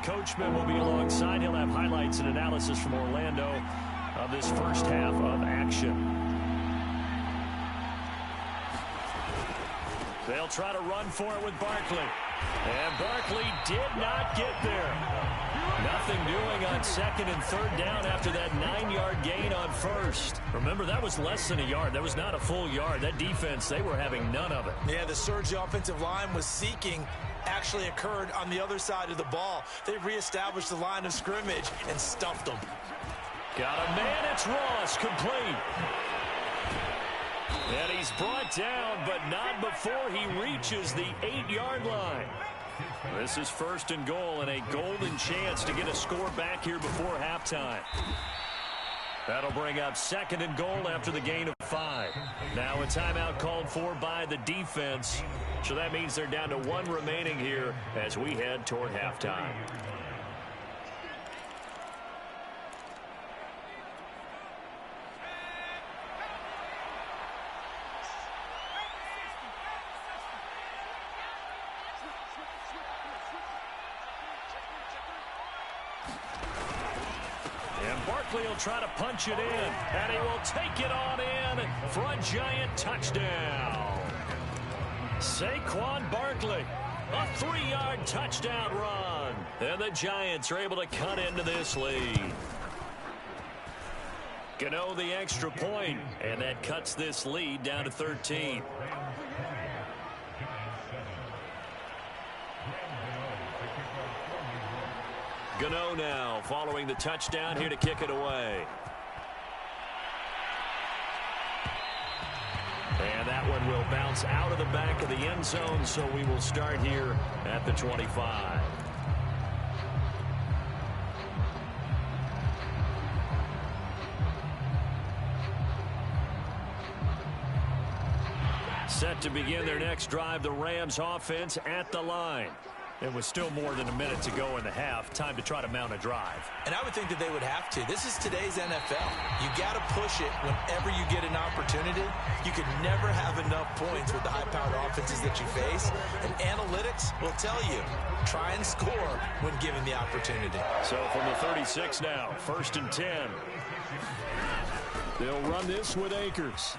Coachman will be alongside. He'll have highlights and analysis from Orlando of this first half of action. They'll try to run for it with Barkley. And Barkley did not get there. Nothing doing on second and third down after that 9-yard gain on first. Remember, that was less than a yard. That was not a full yard. That defense, they were having none of it. Yeah, the surge the offensive line was seeking actually occurred on the other side of the ball. They reestablished the line of scrimmage and stuffed them. Got a man. It's Ross, complete. And he's brought down, but not before he reaches the 8-yard line. This is first and goal and a golden chance to get a score back here before halftime. That'll bring up second and goal after the gain of 5. Now a timeout called for by the defense. So that means they're down to 1 remaining here as we head toward halftime. Barkley will try to punch it in, and he will take it on in for a giant touchdown. Saquon Barkley, a 3-yard touchdown run. And the Giants are able to cut into this lead. Gano the extra point, and that cuts this lead down to 13. Gano now following the touchdown here to kick it away. And that one will bounce out of the back of the end zone, so we will start here at the 25. Set to begin their next drive, the Rams offense at the line. And with still more than a minute to go in the half, time to try to mount a drive. And I would think that they would have to. This is today's NFL. You got to push it whenever you get an opportunity. You could never have enough points with the high-powered offenses that you face. And analytics will tell you, try and score when given the opportunity. So from the 36 now, first and 10. They'll run this with Akers.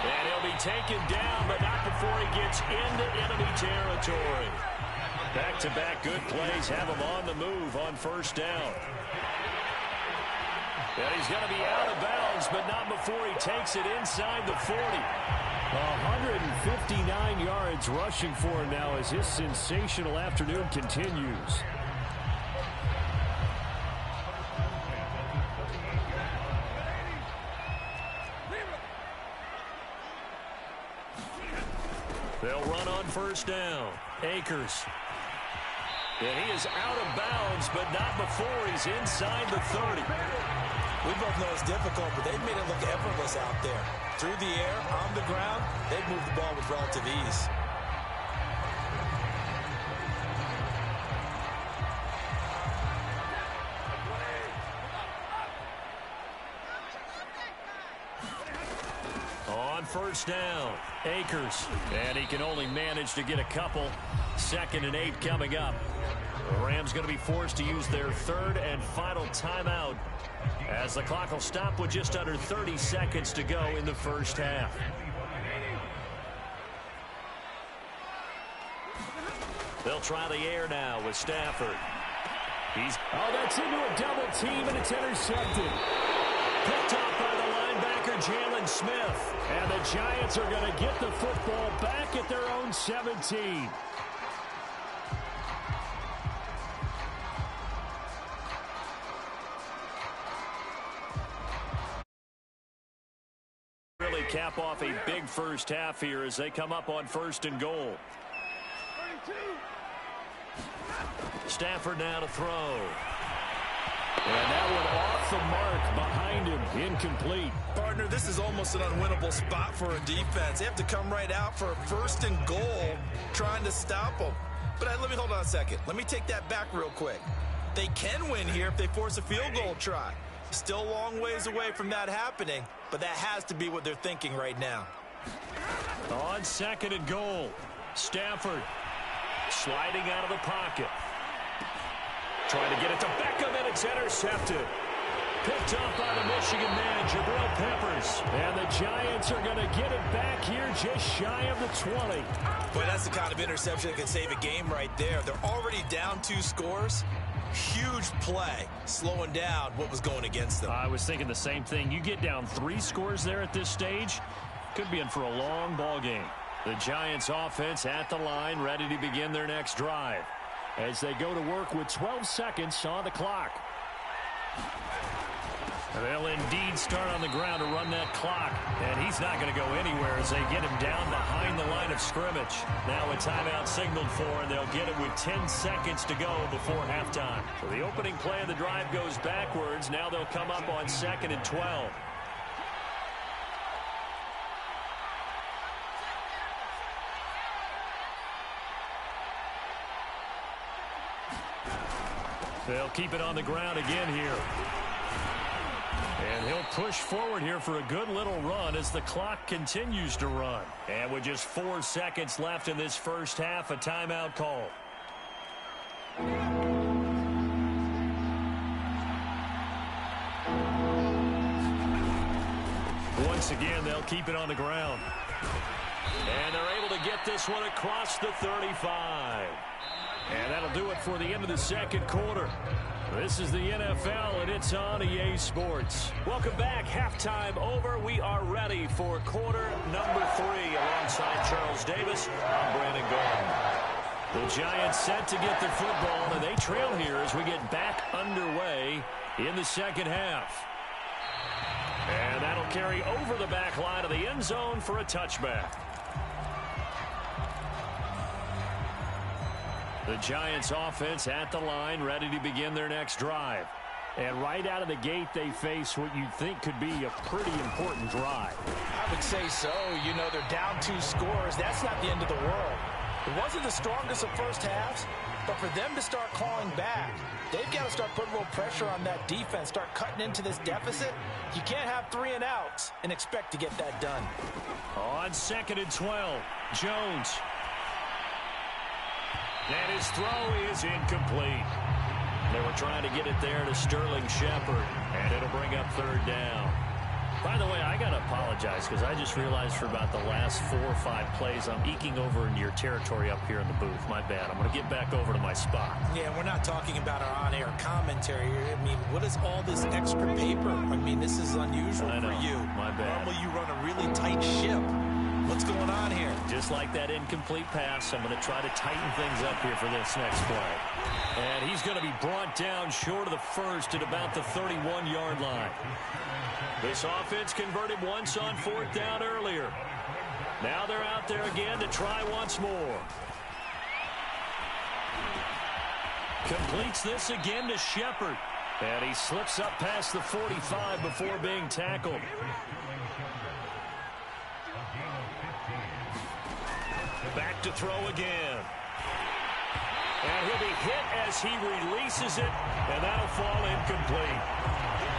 And he'll be taken down, but not before he gets into enemy territory. Back-to-back good plays have him on the move on first down. And he's going to be out of bounds, but not before he takes it inside the 40. 159 yards rushing for him now as his sensational afternoon continues. They'll run on first down. Akers. And he is out of bounds, but not before he's inside the 30. We both know it's difficult, but they've made it look effortless out there. Through the air, on the ground, they've moved the ball with relative ease. On first down, Akers. And he can only manage to get a couple. Second and 8 coming up. The Rams going to be forced to use their third and final timeout as the clock will stop with just under 30 seconds to go in the first half. They'll try the air now with Stafford. That's into a double team, and it's intercepted. Picked off by the linebacker, Jalen Smith. And the Giants are going to get the football back at their own 17. Really cap off a big first half here as they come up on first and goal. Stafford now to throw. And that one off the mark behind him, incomplete. Partner, this is almost an unwinnable spot for a defense. They have to come right out for a first and goal trying to stop them. But let me hold on a second. Let me take that back real quick. They can win here if they force a field goal try. Still a long ways away from that happening, but that has to be what they're thinking right now. On second and goal, Stafford sliding out of the pocket. Trying to get it to Beckham, and it's intercepted. Picked up by the Michigan man, Jabril Peppers. And the Giants are going to get it back here just shy of the 20. Boy, that's the kind of interception that could save a game right there. They're already down 2 scores. Huge play, slowing down what was going against them. I was thinking the same thing. You get down 3 scores there at this stage, could be in for a long ball game. The Giants offense at the line, ready to begin their next drive as they go to work with 12 seconds on the clock. They'll indeed start on the ground to run that clock. And he's not going to go anywhere as they get him down behind the line of scrimmage. Now a timeout signaled for, and they'll get it with 10 seconds to go before halftime. So the opening play of the drive goes backwards. Now they'll come up on 2nd and 12. They'll keep it on the ground again here. And he'll push forward here for a good little run as the clock continues to run. And with just 4 seconds left in this first half, a timeout call. Once again, they'll keep it on the ground. And they're able to get this one across the 35. And that'll do it for the end of the second quarter. This is the NFL, and it's on EA Sports. Welcome back. Halftime over. We are ready for quarter number 3. Alongside Charles Davis, I'm Brandon Gordon. The Giants set to get the football, and they trail here as we get back underway in the second half. And that'll carry over the back line of the end zone for a touchback. The Giants offense at the line, ready to begin their next drive. And right out of the gate, they face what you'd think could be a pretty important drive. I would say so. You know, they're down 2 scores. That's not the end of the world. It wasn't the strongest of first halves, but for them to start clawing back, they've got to start putting a little pressure on that defense, start cutting into this deficit. You can't have 3 and outs and expect to get that done. On 2nd and 12, Jones. And his throw is incomplete. They were trying to get it there to Sterling Shepard, and it'll bring up 3rd down. By the way, I got to apologize because I just realized for about the last 4 or 5 plays, I'm eking over in your territory up here in the booth. My bad. I'm going to get back over to my spot. Yeah, we're not talking about our on-air commentary here. I mean, what is all this extra paper? I mean, this is unusual for you. My bad. Normally you run a really tight ship. What's going on here? Just like that incomplete pass, I'm going to try to tighten things up here for this next play. And he's going to be brought down short of the first at about the 31-yard line. This offense converted once on 4th down earlier. Now they're out there again to try once more. Completes this again to Shepard. And he slips up past the 45 before being tackled. Back to throw again. And he'll be hit as he releases it, and that'll fall incomplete.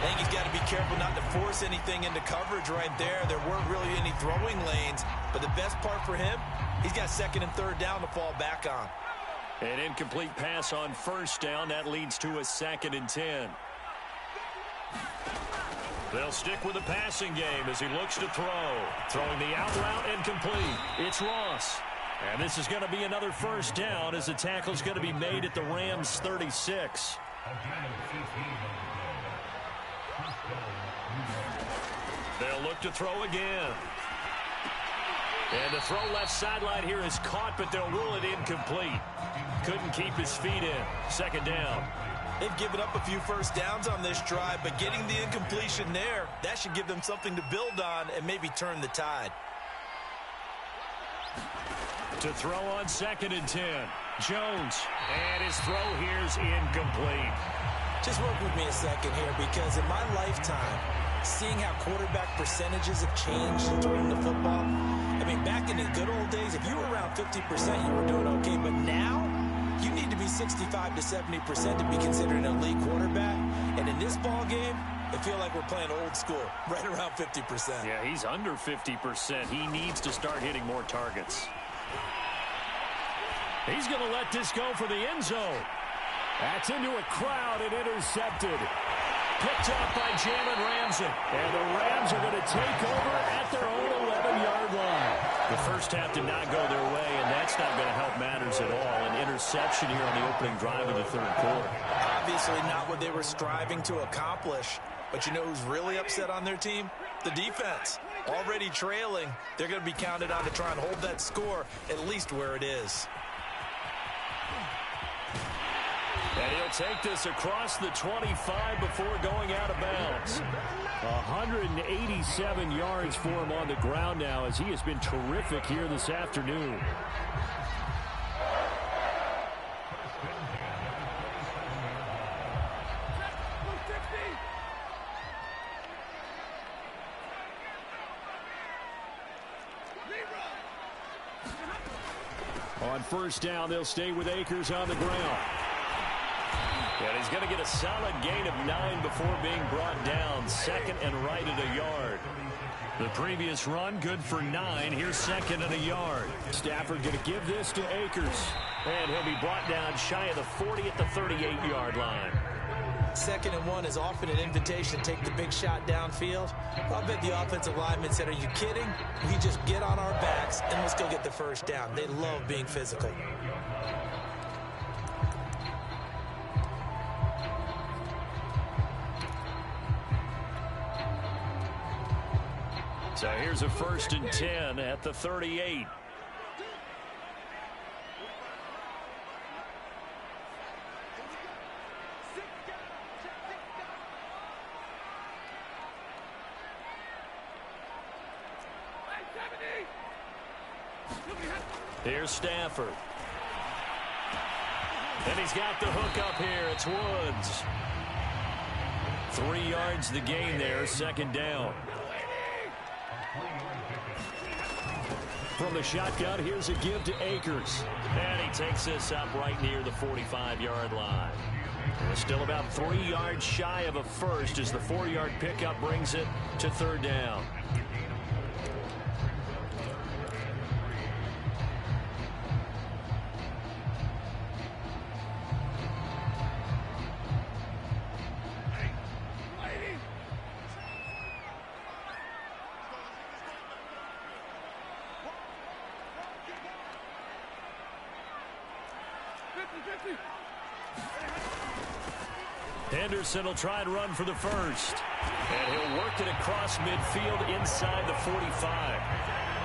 I think he's got to be careful not to force anything into coverage right there. There weren't really any throwing lanes, but the best part for him, he's got 2nd and 3rd down to fall back on. An incomplete pass on 1st down. That leads to a 2nd and 10. They'll stick with the passing game as he looks to throw. Throwing the out route incomplete. It's Ross. And this is going to be another 1st down as the tackle's going to be made at the Rams' 36. They'll look to throw again. And the throw left sideline here is caught, but they'll rule it incomplete. Couldn't keep his feet in. 2nd down. They've given up a few 1st downs on this drive, but getting the incompletion there, that should give them something to build on and maybe turn the tide. To throw on 2nd and 10. Jones. And his throw here is incomplete. Just work with me a second here, because in my lifetime, seeing how quarterback percentages have changed in throwing the football, I mean, back in the good old days, if you were around 50%, you were doing okay. But now, you need to be 65 to 70% to be considered an elite quarterback. And in this ball game, I feel like we're playing old school, right around 50%. Yeah, he's under 50%. He needs to start hitting more targets. He's going to let this go for the end zone. That's into a crowd and intercepted. Picked up by Jalen Ramsey. And the Rams are going to take over at their own 11-yard line. The first half did not go their way, and that's not going to help matters at all. An interception here on the opening drive of the third quarter. Obviously not what they were striving to accomplish. But you know who's really upset on their team? The defense. Already trailing, they're going to be counted on to try and hold that score at least where it is. And he'll take this across the 25 before going out of bounds. 187 yards for him on the ground now as he has been terrific here this afternoon. On first down, they'll stay with Akers on the ground. And he's going to get a solid gain of 9 before being brought down. Second and right at a yard. The previous run, good for 9. Here's second and a yard. Stafford going to give this to Akers. And he'll be brought down shy of the 40 at the 38-yard line. Second and 1 is often an invitation to take the big shot downfield. I'll bet the offensive lineman said, are you kidding? We just get on our backs and let's go get the first down. They love being physical. So here's a 1st and 10 at the 38. Here's Stafford. And he's got the hook up here. It's Woods. 3 yards the gain there, second down. From the shotgun, here's a give to Akers. And he takes this up right near the 45-yard line. We're still about 3 yards shy of a first as the 4-yard pickup brings it to third down. Henderson will try and run for the first. And he'll work it across midfield inside the 45.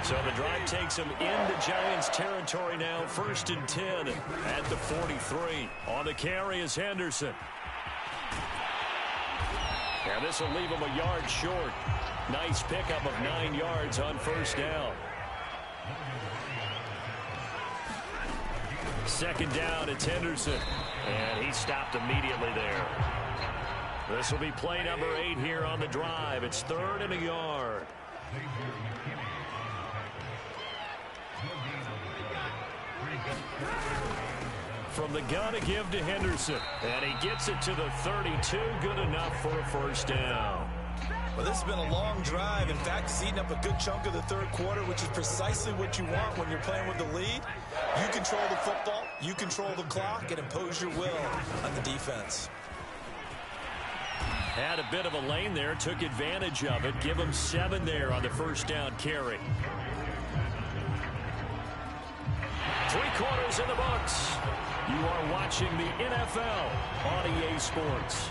So the drive takes him into Giants territory now. 1st and 10 at the 43. On the carry is Henderson. And this will leave him a yard short. Nice pickup of 9 yards on first down. Second down, it's Henderson. And he stopped immediately there. This will be play number 8 here on the drive. It's 3rd and a yard. From the gun, a give to Henderson. And he gets it to the 32. Good enough for a first down. Well, this has been a long drive. In fact, it's eaten up a good chunk of the third quarter, which is precisely what you want when you're playing with the lead. You control the football, you control the clock, and impose your will on the defense. Had a bit of a lane there, took advantage of it. Give him 7 there on the first down carry. 3 quarters in the books. You are watching the NFL on EA Sports.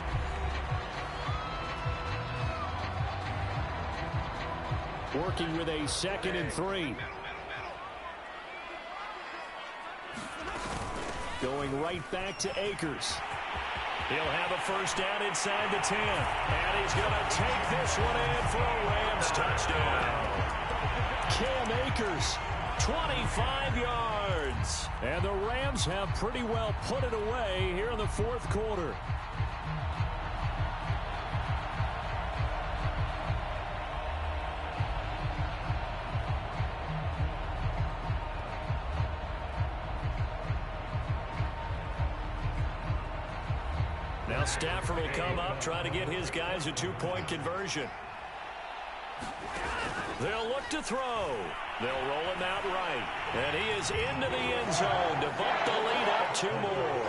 Working with a 2nd and 3. Going right back to Akers. He'll have a first down inside the 10. And he's going to take this one in for a Rams touchdown. Cam Akers, 25 yards. And the Rams have pretty well put it away here in the fourth quarter. Now Stafford will come up, try to get his guys a 2-point conversion. They'll look to throw. They'll roll him out right. And he is into the end zone to bump the lead up 2 more.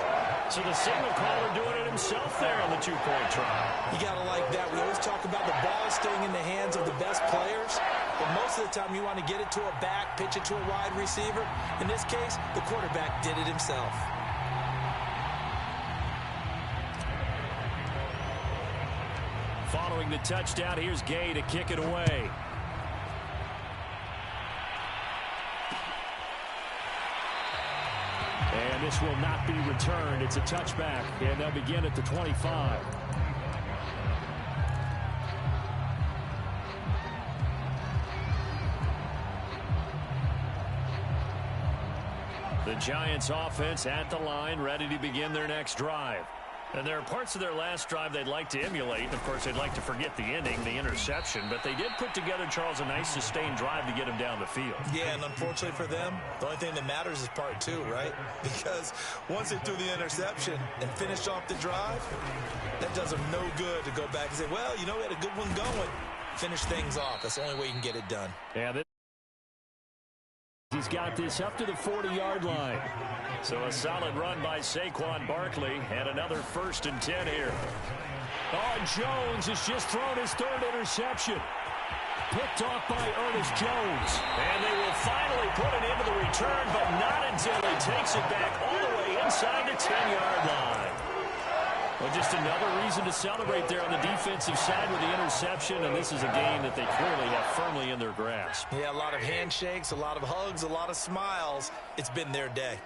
So the signal caller doing it himself there on the 2-point try. You got to like that. We always talk about the ball staying in the hands of the best players. But most of the time you want to get it to a back, pitch it to a wide receiver. In this case, the quarterback did it himself. Following the touchdown, here's Gay to kick it away. And this will not be returned. It's a touchback, and they'll begin at the 25. The Giants offense at the line, ready to begin their next drive. And there are parts of their last drive they'd like to emulate. And, of course, they'd like to forget the ending, the interception. But they did put together, Charles, a nice sustained drive to get him down the field. Yeah, and unfortunately for them, the only thing that matters is part 2, right? Because once they threw the interception and finished off the drive, that does them no good to go back and say, well, you know, we had a good one going. Finish things off. That's the only way you can get it done. Yeah, he's got this up to the 40-yard line. So a solid run by Saquon Barkley and another 1st and 10 here. Oh, Jones has just thrown his 3rd interception. Picked off by Ernest Jones. And they will finally put it into the return, but not until he takes it back all the way inside the 10-yard line. Well, just another reason to celebrate there on the defensive side with the interception, and this is a game that they clearly have firmly in their grasp. Yeah, a lot of handshakes, a lot of hugs, a lot of smiles. It's been their day.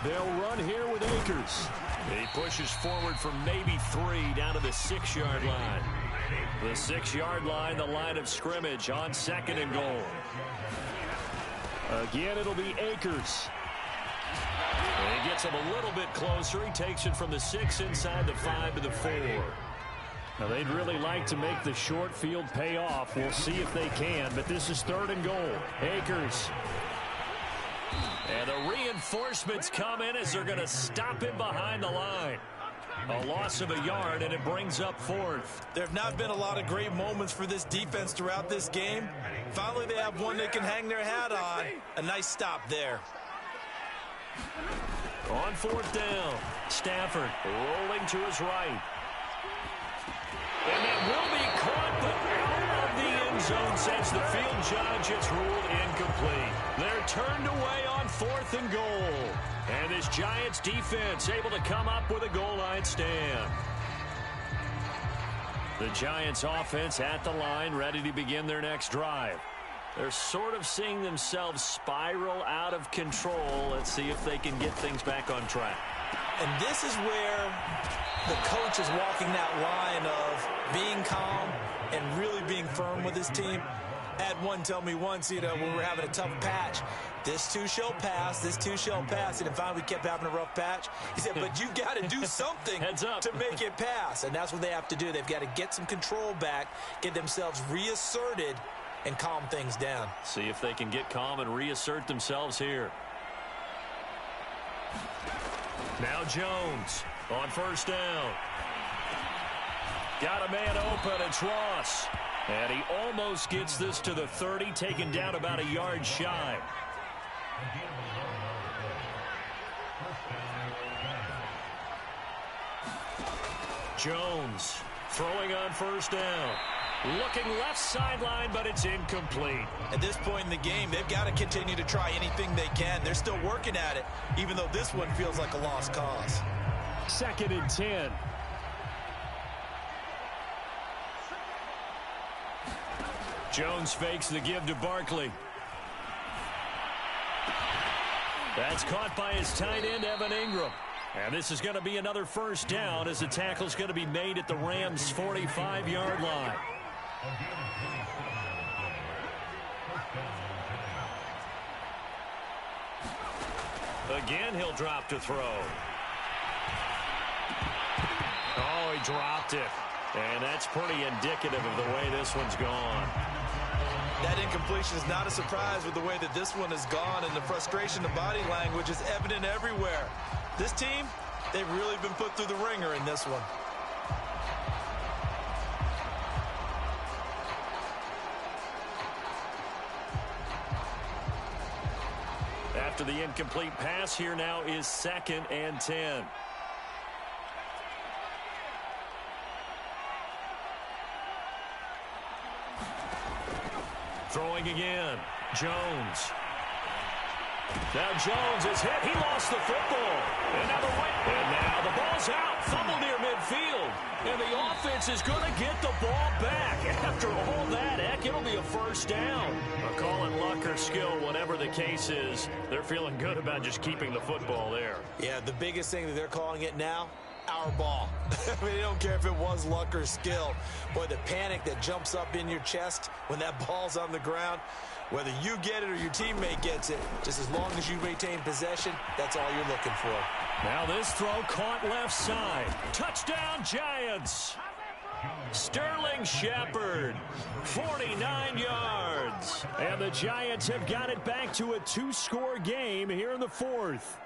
They'll run here with Akers. He pushes forward for maybe 3 down to the 6-yard line. The 6-yard line, the line of scrimmage on 2nd and goal. Again, it'll be Akers. And he gets him a little bit closer. He takes it from the 6 inside the 5 to the 4. Now, they'd really like to make the short field pay off. We'll see if they can, but this is 3rd and goal. Akers. And the reinforcements come in as they're going to stop him behind the line. A loss of a yard, and it brings up 4th. There have not been a lot of great moments for this defense throughout this game. Finally, they have one they can hang their hat on. A nice stop there. On 4th down, Stafford rolling to his right. And that will be caught, but out of the end zone since the field judge it's ruled incomplete. They're turned away on 4th and goal. And this Giants defense able to come up with a goal line stand. The Giants offense at the line, ready to begin their next drive. They're sort of seeing themselves spiral out of control. Let's see if they can get things back on track. And this is where the coach is walking that line of being calm and really being firm with his team. I had one tell me once, you know, when we were having a tough patch, this too shall pass, this too shall pass. And finally we kept having a rough patch. He said, but you got to do something to make it pass. And that's what they have to do. They've got to get some control back, get themselves reasserted, and calm things down. See if they can get calm and reassert themselves here. Now Jones on 1st down. Got a man open, it's Ross. And he almost gets this to the 30, taken down about a yard shy. Jones throwing on 1st down. Looking left sideline, but it's incomplete. At this point in the game, they've got to continue to try anything they can. They're still working at it, even though this one feels like a lost cause. 2nd and 10. Jones fakes the give to Barkley. That's caught by his tight end, Evan Ingram. And this is going to be another 1st down as the tackle's going to be made at the Rams' 45-yard line. Again, he'll drop to throw. Oh, he dropped it. And that's pretty indicative of the way this one's gone. That incompletion is not a surprise with the way that this one has gone, and the frustration, the body language is evident everywhere. This team, they've really been put through the ringer in this one. After the incomplete pass, here now is 2nd and 10. Throwing again. Jones. Now Jones is hit. He lost the football. And now the ball's out. Fumble near midfield. And the offense is going to get the ball back. After all that, heck, it'll be a first down. Call it luck or skill, whatever the case is. They're feeling good about just keeping the football there. Yeah, the biggest thing that they're calling it now, our ball. I mean, they don't care if it was luck or skill. Boy, the panic that jumps up in your chest when that ball's on the ground, whether you get it or your teammate gets it, just as long as you maintain possession, that's all you're looking for. Now this throw caught left side. Touchdown, Giants. Sterling Shepard, 49 yards. And the Giants have got it back to a 2-score game here in the 4th.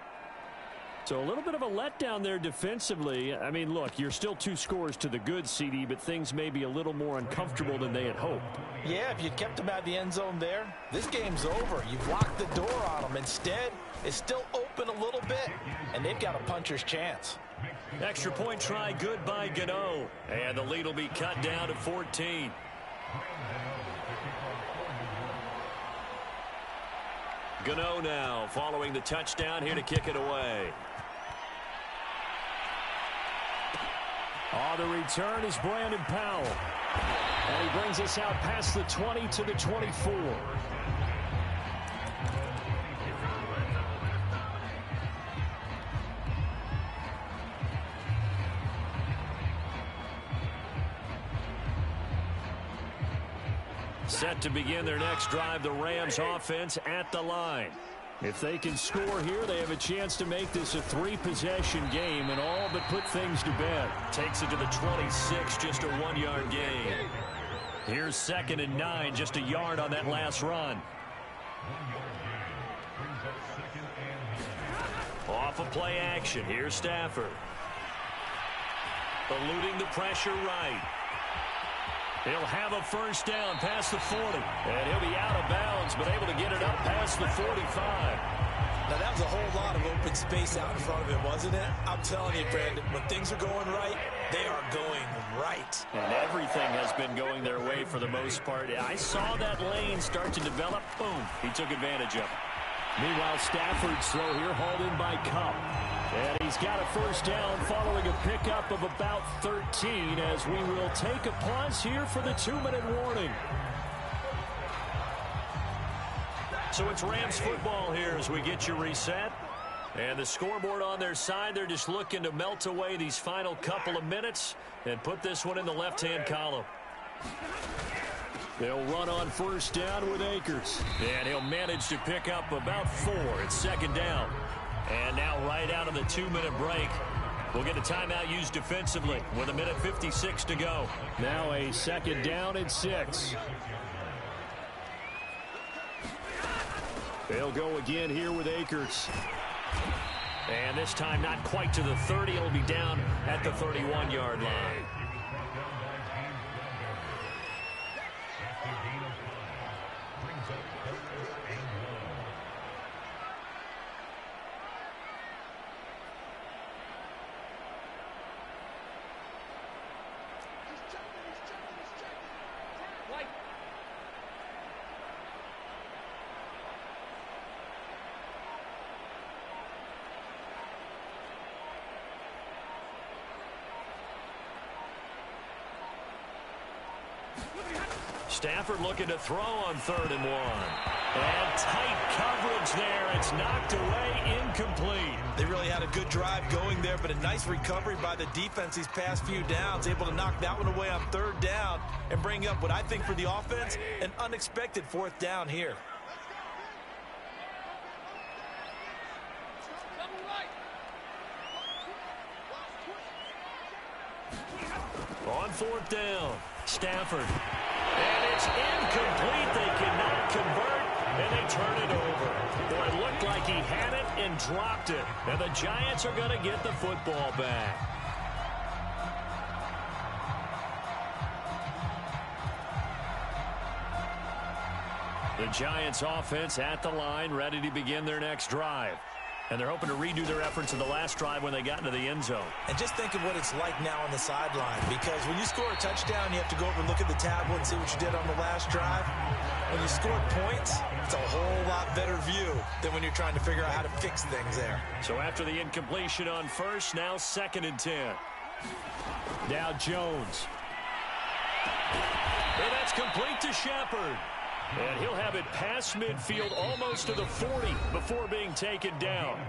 So a little bit of a letdown there defensively. I mean, look, you're still 2 scores to the good, CD, but things may be a little more uncomfortable than they had hoped. Yeah, if you kept them out of the end zone there, this game's over. You've locked the door on them. Instead, it's still open a little bit, and they've got a puncher's chance. Extra point try good by Gano. And the lead will be cut down to 14. Gano now following the touchdown here to kick it away. The return is Brandon Powell. And he brings us out past the 20 to the 24. Set to begin their next drive, the Rams offense at the line. If they can score here, they have a chance to make this a 3-possession game and all but put things to bed. Takes it to the 26, just a 1-yard gain. Here's 2nd and 9, just a yard on that last run. Off of play action, here's Stafford. Eluding the pressure right. He'll have a first down past the 40. And he'll be out of bounds, but able to get it up past the 45. Now, that was a whole lot of open space out in front of him, wasn't it? I'm telling you, Brandon, when things are going right, they are going right. And everything has been going their way for the most part. I saw that lane start to develop. Boom. He took advantage of it. Meanwhile, Stafford's throw here hauled in by Cup. And he's got a first down following a pickup of about 13 as we will take a pause here for the 2-minute warning. So it's Rams football here as we get you reset. And the scoreboard on their side, they're just looking to melt away these final couple of minutes and put this one in the left-hand column. They'll run on first down with Akers. And he'll manage to pick up about 4. It's 2nd down. And now right out of the 2-minute break, we'll get a timeout used defensively with 1:56 to go. Now a 2nd down and 6. They'll go again here with Akers. And this time not quite to the 30. It'll be down at the 31-yard line. Stafford looking to throw on 3rd and 1. And tight coverage there. It's knocked away, incomplete. They really had a good drive going there, but a nice recovery by the defense these past few downs. Able to knock that one away on 3rd down and bring up what I think for the offense, an unexpected 4th down here. On 4th down, Stafford. And it's incomplete. They cannot convert, and they turn it over. Boy, it looked like he had it and dropped it. And the Giants are going to get the football back. The Giants offense at the line, ready to begin their next drive. And they're hoping to redo their efforts in the last drive when they got into the end zone. And just think of what it's like now on the sideline, because when you score a touchdown, you have to go over and look at the tablet and see what you did on the last drive. When you score points, it's a whole lot better view than when you're trying to figure out how to fix things there. So after the incompletion on first, now 2nd and 10. Now Jones. And that's complete to Shepard. And he'll have it past midfield almost to the 40 before being taken down.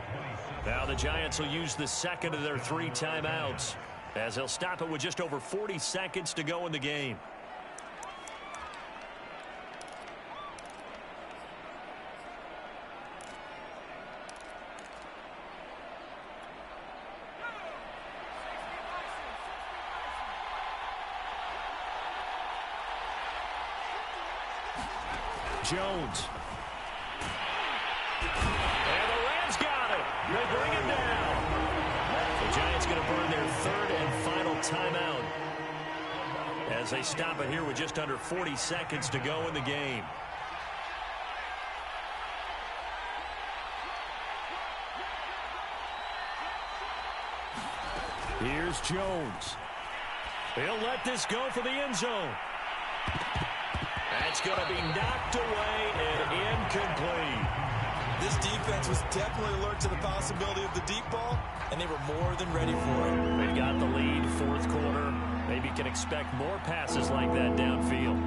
Now the Giants will use the second of their 3 timeouts, as they'll stop it with just over 40 seconds to go in the game. Jones. And the Rams got it. They bring it down. The Giants going to burn their 3rd and final timeout as they stop it here with just under 40 seconds to go in the game. Here's Jones. He'll let this go for the end zone. That's going to be knocked away and incomplete. This defense was definitely alert to the possibility of the deep ball, and they were more than ready for it. They've got the lead, 4th quarter. Maybe can expect more passes like that downfield.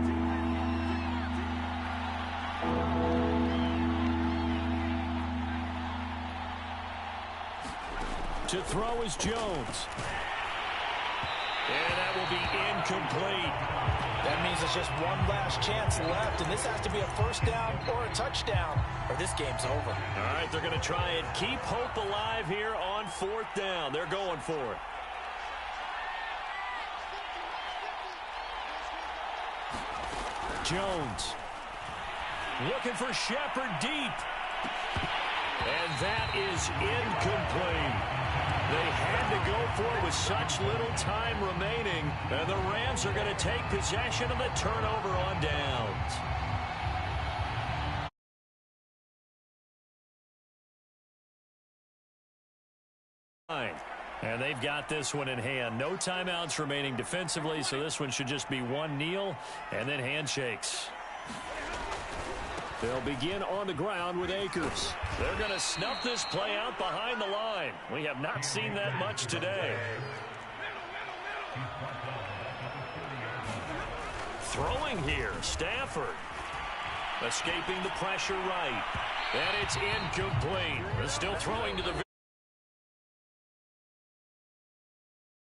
To throw is Jones. And that will be incomplete. That means there's just one last chance left, and this has to be a first down or a touchdown, or this game's over. All right, they're going to try and keep hope alive here on 4th down. They're going for it. Jones looking for Shepard deep. And that is incomplete. They had to go for it with such little time remaining, and the Rams are going to take possession of the turnover on downs. And they've got this one in hand. No timeouts remaining defensively, so this one should just be one kneel and then handshakes. They'll begin on the ground with Akers. They're going to snuff this play out behind the line. We have not seen that much today. Throwing here, Stafford. Escaping the pressure right. And it's incomplete. They're still throwing to the